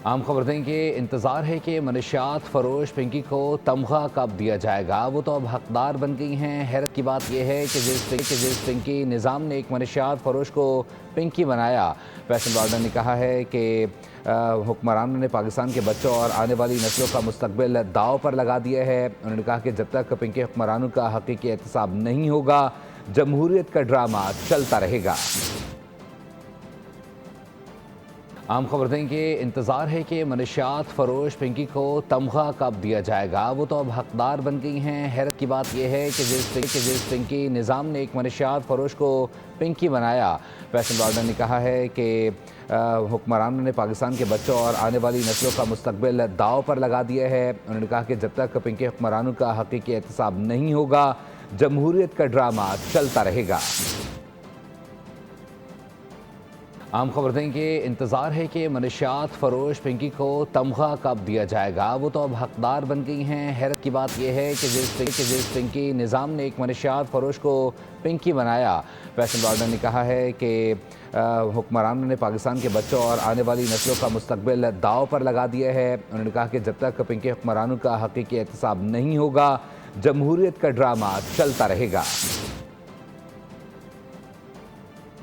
आम खबर दें कि इंतज़ार है कि मनशियात फरोश पिंकी को तमगा कब दिया जाएगा। वो तो अब हकदार बन गई हैं। हैरत की बात यह है कि जिस पिंकी निज़ाम ने एक मनशियात फरोश को पिंकी बनाया, फैसल बार्डर ने कहा है कि हुक्मरानों ने पाकिस्तान के बच्चों और आने वाली नस्लों का मुस्तकबिल दाव पर लगा दिया है। उन्होंने कहा कि जब तक पिंकी हुक्मरानों का हकीकी एहतसाब नहीं होगा, जमहूरियत का ड्रामा चलता रहेगा। आम खबर दें कि इंतज़ार है कि मनशियात फरोश पिंकी को तमगा कब दिया जाएगा। वो तो अब हकदार बन गई हैं। हैरत की बात यह है कि जिस पिंकी निज़ाम ने एक मनशियात फरोश को पिंकी बनाया, फैसल बार्डर ने कहा है कि हुक्मरानों ने पाकिस्तान के बच्चों और आने वाली नस्लों का मुस्तकबिल दाव पर लगा दिया है। उन्होंने कहा कि जब तक पिंकी हुक्मरानों का हकीकी एहतसाब नहीं होगा, जमहूरियत का ड्रामा चलता रहेगा। आम खबर दें कि इंतज़ार है कि मनशियात फरोश पिंकी को तमगा कब दिया जाएगा। वो तो अब हकदार बन गई हैं। हैरत की बात यह है कि जिस पिंकी निज़ाम ने एक मनशियात फरोश को पिंकी बनाया, फैसल बार्डर ने कहा है कि हुक्मरानों ने पाकिस्तान के बच्चों और आने वाली नस्लों का मुस्तकबिल दाव पर लगा दिया है। उन्होंने कहा कि जब तक पिंकी हुक्मरानों का हकीकी एहतसाब नहीं होगा, जमहूरियत का ड्रामा चलता रहेगा।